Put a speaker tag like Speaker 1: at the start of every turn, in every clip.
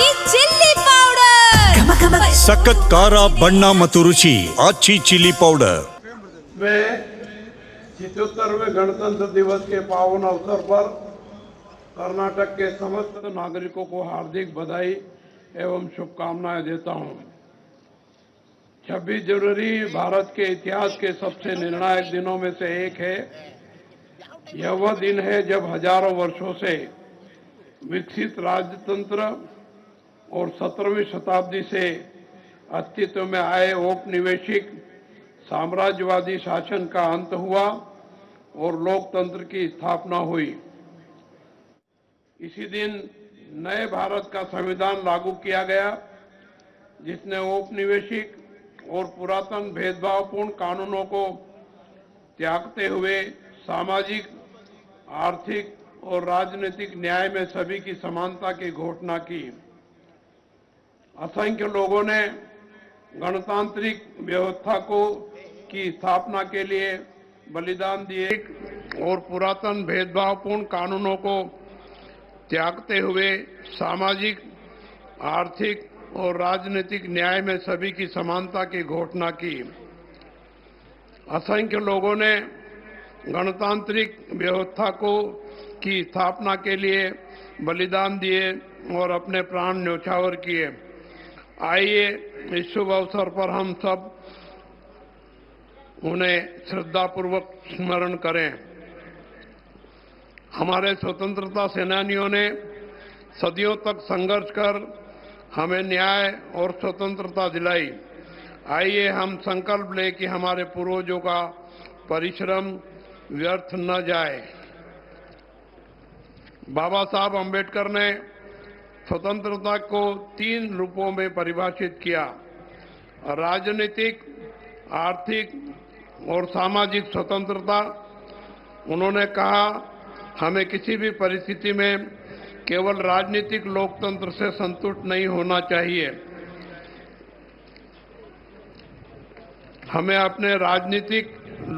Speaker 1: ಆಚಿ chilli powder
Speaker 2: ಸಖತ್ ಖಾರ ಬಣ್ಣ ಮತ್ತು ರುಚಿ ಆಚಿ ಚಿಲ್ಲಿ ಪೌಡರ್।
Speaker 3: मैं 77वें गणतंत्र दिवस के पावन अवसर पर कर्नाटक के समस्त नागरिकों को हार्दिक बधाई एवं शुभकामनाएं देता हूं। 26 जनवरी भारत के इतिहास के सबसे निर्णायक दिनों में से एक है। यह वह दिन है जब हजारों वर्षों से विकसित राजतंत्र और 17वीं शताब्दी से अस्तित्व में आए औपनिवेशिक साम्राज्यवादी शासन का अंत हुआ और लोकतंत्र की स्थापना हुई। इसी दिन नए भारत का संविधान लागू किया गया, जिसने औपनिवेशिक और पुरातन भेदभावपूर्ण कानूनों को त्यागते हुए सामाजिक, आर्थिक और राजनीतिक न्याय में सभी की समानता की घोषणा की। असंख्य लोगों ने गणतांत्रिक व्यवस्था की स्थापना के लिए बलिदान दिए और पुरातन भेदभावपूर्ण कानूनों को त्यागते हुए सामाजिक, आर्थिक और राजनीतिक न्याय में सभी की समानता की घोषणा की। असंख्य लोगों ने गणतांत्रिक व्यवस्था की स्थापना के लिए बलिदान दिए और अपने प्राण न्यौछावर किए। आइए इस शुभ अवसर पर हम सब उन्हें श्रद्धापूर्वक स्मरण करें। हमारे स्वतंत्रता सेनानियों ने सदियों तक संघर्ष कर हमें न्याय और स्वतंत्रता दिलाई। आइए हम संकल्प लें कि हमारे पूर्वजों का परिश्रम व्यर्थ न जाए। बाबा साहब अंबेडकर ने स्वतंत्रता को 3 रूपों में परिभाषित किया: राजनीतिक, आर्थिक और सामाजिक स्वतंत्रता। उन्होंने कहा, हमें किसी भी परिस्थिति में केवल राजनीतिक लोकतंत्र से संतुष्ट नहीं होना चाहिए। हमें अपने राजनीतिक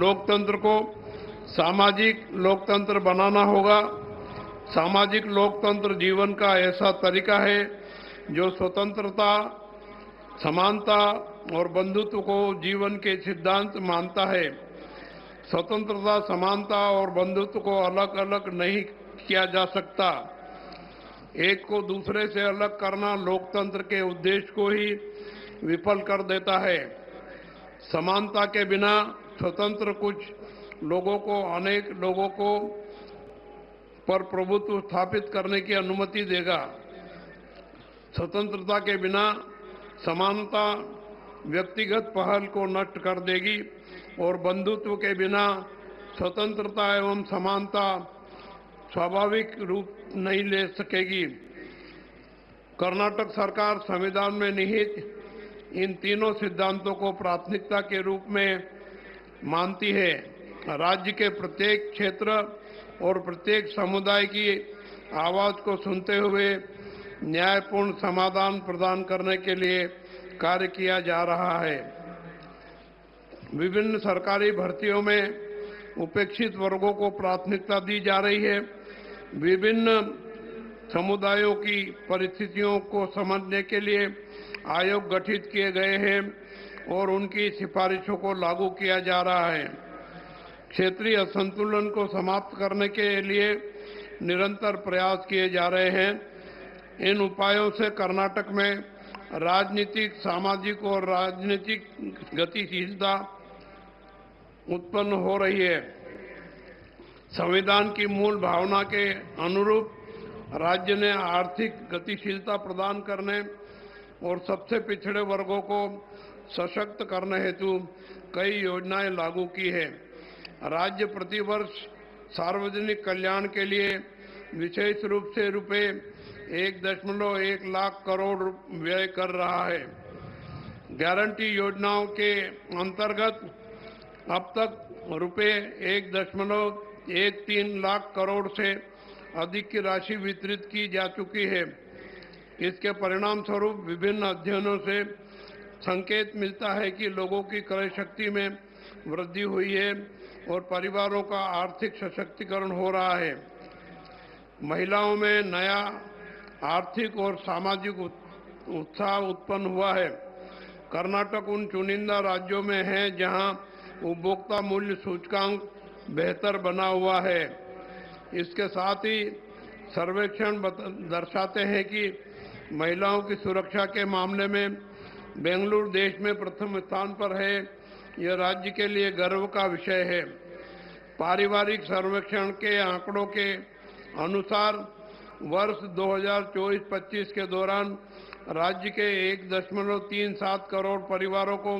Speaker 3: लोकतंत्र को सामाजिक लोकतंत्र बनाना होगा। सामाजिक लोकतंत्र जीवन का ऐसा तरीका है जो स्वतंत्रता, समानता और बंधुत्व को जीवन के सिद्धांत मानता है। स्वतंत्रता, समानता और बंधुत्व को अलग अलग नहीं किया जा सकता। एक को दूसरे से अलग करना लोकतंत्र के उद्देश्य को ही विफल कर देता है। समानता के बिना स्वतंत्र कुछ लोगों को अनेक लोगों को पर प्रभुत्व स्थापित करने की अनुमति देगा। स्वतंत्रता के बिना समानता व्यक्तिगत पहल को नष्ट कर देगी और बंधुत्व के बिना स्वतंत्रता एवं समानता स्वाभाविक रूप नहीं ले सकेगी। कर्नाटक सरकार संविधान में निहित इन तीनों सिद्धांतों को प्राथमिकता के रूप में मानती है। राज्य के प्रत्येक क्षेत्र और प्रत्येक समुदाय की आवाज को सुनते हुए न्यायपूर्ण समाधान प्रदान करने के लिए कार्य किया जा रहा है। विभिन्न सरकारी भर्तियों में उपेक्षित वर्गों को प्राथमिकता दी जा रही है। विभिन्न समुदायों की परिस्थितियों को समझने के लिए आयोग गठित किए गए हैं और उनकी सिफारिशों को लागू किया जा रहा है। क्षेत्रीय असंतुलन को समाप्त करने के लिए निरंतर प्रयास किए जा रहे हैं। इन उपायों से कर्नाटक में राजनीतिक, सामाजिक और राजनीतिक गतिशीलता उत्पन्न हो रही है। संविधान की मूल भावना के अनुरूप राज्य ने आर्थिक गतिशीलता प्रदान करने और सबसे पिछड़े वर्गों को सशक्त करने हेतु कई योजनाएं लागू की है। राज्य प्रतिवर्ष सार्वजनिक कल्याण के लिए विशेष रूप से रुपए 1.1 लाख करोड़ व्यय कर रहा है। गारंटी योजनाओं के अंतर्गत अब तक रुपए 1.13 लाख करोड़ से अधिक की राशि वितरित की जा चुकी है। इसके परिणाम स्वरूप विभिन्न अध्ययनों से संकेत मिलता है कि लोगों की क्रय शक्ति में वृद्धि हुई है और परिवारों का आर्थिक सशक्तिकरण हो रहा है। महिलाओं में नया आर्थिक और सामाजिक उत्साह उत्पन्न हुआ है। कर्नाटक उन चुनिंदा राज्यों में है जहां उपभोक्ता मूल्य सूचकांक बेहतर बना हुआ है। इसके साथ ही सर्वेक्षण दर्शाते हैं कि महिलाओं की सुरक्षा के मामले में बेंगलुरु देश में प्रथम स्थान पर है। यह राज्य के लिए गर्व का विषय है। पारिवारिक सर्वेक्षण के आंकड़ों के अनुसार वर्ष 2024-25 के दौरान राज्य के 1.37 करोड़ परिवारों को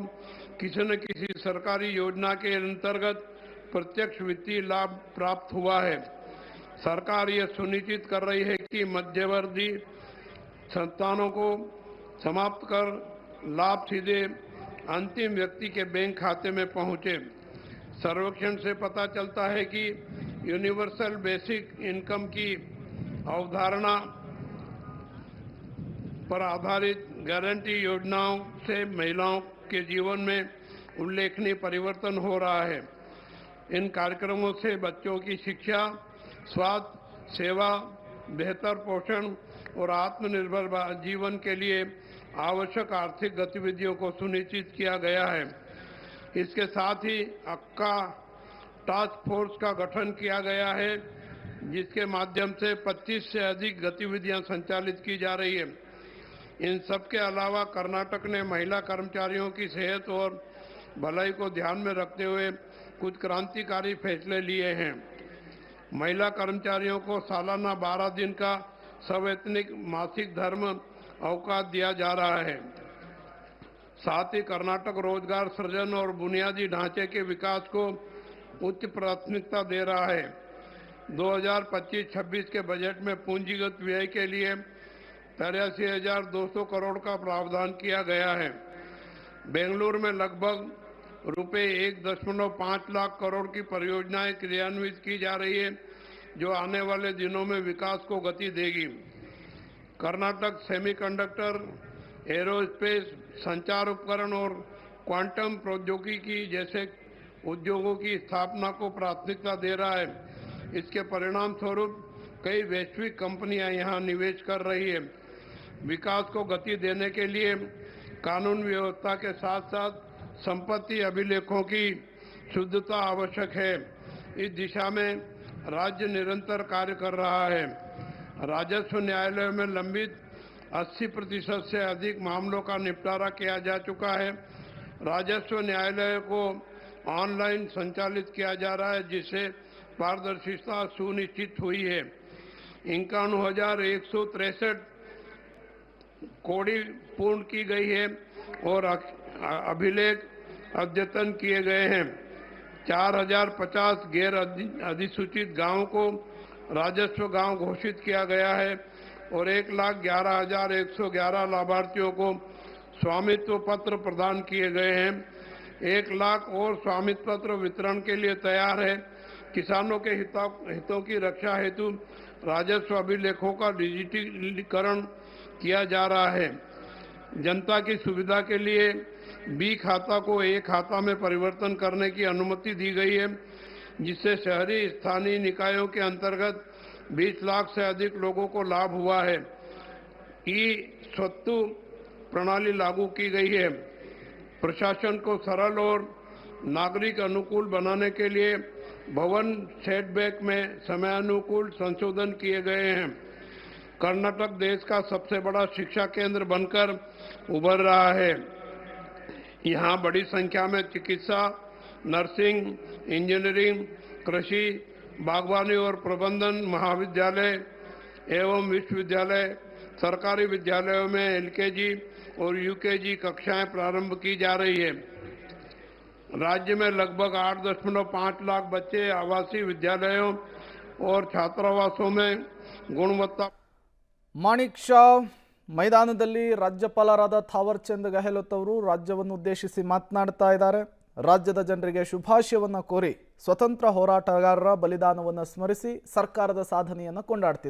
Speaker 3: किसी न किसी सरकारी योजना के अंतर्गत प्रत्यक्ष वित्तीय लाभ प्राप्त हुआ है। सरकार यह सुनिश्चित कर रही है कि मध्यवर्ती संस्थानों को समाप्त कर लाभ सीधे अंतिम व्यक्ति के बैंक खाते में पहुंचे। सर्वेक्षण से पता चलता है कि यूनिवर्सल बेसिक इनकम की अवधारणा पर आधारित गारंटी योजनाओं से महिलाओं के जीवन में उल्लेखनीय परिवर्तन हो रहा है। इन कार्यक्रमों से बच्चों की शिक्षा, स्वास्थ्य सेवा, बेहतर पोषण और आत्मनिर्भर जीवन के लिए आवश्यक आर्थिक गतिविधियों को सुनिश्चित किया गया है। इसके साथ ही अक्का टास्क फोर्स का गठन किया गया है, जिसके माध्यम से 25 से अधिक गतिविधियां संचालित की जा रही है। इन सब के अलावा कर्नाटक ने महिला कर्मचारियों की सेहत और भलाई को ध्यान में रखते हुए कुछ क्रांतिकारी फैसले लिए हैं। महिला कर्मचारियों को सालाना 12 दिन का सवैतनिक मासिक धर्म अवकाश दिया जा रहा है। साथ ही कर्नाटक रोजगार सृजन और बुनियादी ढांचे के विकास को उच्च प्राथमिकता दे रहा है। 2025-26 के बजट में पूंजीगत व्यय के लिए 83,200 करोड़ का प्रावधान किया गया है। बेंगलुरु में लगभग रुपए 1.5 लाख करोड़ की परियोजनाएं क्रियान्वित की जा रही है, जो आने वाले दिनों में विकास को गति देगी। कर्नाटक सेमीकंडक्टर, एरोस्पेस, संचार उपकरण और क्वांटम प्रौद्योगिकी जैसे उद्योगों की स्थापना को प्राथमिकता दे रहा है। इसके परिणाम स्वरूप कई वैश्विक कंपनियां यहां निवेश कर रही है। विकास को गति देने के लिए कानून व्यवस्था के साथ साथ संपत्ति अभिलेखों की शुद्धता आवश्यक है। इस दिशा में राज्य निरंतर कार्य कर रहा है। राजस्व न्यायालय में लंबित 80% से अधिक मामलों का निपटारा किया जा चुका है। राजस्व न्यायालय को ऑनलाइन संचालित किया जा रहा है, जिससे पारदर्शिता सुनिश्चित हुई है। 51,163 कोड़ी पूर्ण की गई है और अभिलेख अद्यतन किए गए हैं। 4,050 गैर अधिसूचित गांवों को राजस्व गांव घोषित किया गया है और 1,11,111 लाभार्थियों को स्वामित्व पत्र प्रदान किए गए हैं। 1 लाख और स्वामित्व पत्र वितरण के लिए तैयार है। किसानों के हितों की रक्षा हेतु राजस्व अभिलेखों का डिजिटलीकरण किया जा रहा है। जनता की सुविधा के लिए बी खाता को ए खाता में परिवर्तन करने की अनुमति दी गई है, जिससे शहरी स्थानीय निकायों के अंतर्गत 20 लाख से अधिक लोगों को लाभ हुआ है। ई स्वत्तु प्रणाली लागू की गई है। प्रशासन को सरल और नागरिक अनुकूल बनाने के लिए भवन सेटबैक में समयानुकूल संशोधन किए गए हैं। कर्नाटक देश का सबसे बड़ा शिक्षा केंद्र बनकर उभर रहा है। यहाँ बड़ी संख्या में चिकित्सा, नर्सिंग, इंजीनियरिंग, कृषि, बागवानी और प्रबंधन महाविद्यालय एवं विश्वविद्यालय, सरकारी विद्यालयों में एलकेजी और यूकेजी कक्षाएं प्रारंभ की जा रही है। राज्य में लगभग 8.5 लाख बच्चे आवासीय विद्यालयों और छात्रावासों में गुणवत्ता
Speaker 4: ಮಾಣಿಕ್ ಶಾ ಮೈದಾನದಲ್ಲಿ ರಾಜ್ಯಪಾಲರಾದ ಥಾವರ್ ಚಂದ್ ಗೆಹ್ಲೋಟ್ ಅವರು ರಾಜ್ಯವನ್ನು ಉದ್ದೇಶಿಸಿ ಮಾತನಾಡ್ತಾ ಇದ್ದಾರೆ. ರಾಜ್ಯದ ಜನರಿಗೆ ಶುಭಾಶಯವನ್ನು ಕೋರಿ ಸ್ವತಂತ್ರ ಹೋರಾಟಗಾರರ ಬಲಿದಾನವನ್ನು ಸ್ಮರಿಸಿ ಸರ್ಕಾರದ ಸಾಧನೆಯನ್ನು ಕೊಂಡಾಡ್ತಿದ್ದಾರೆ.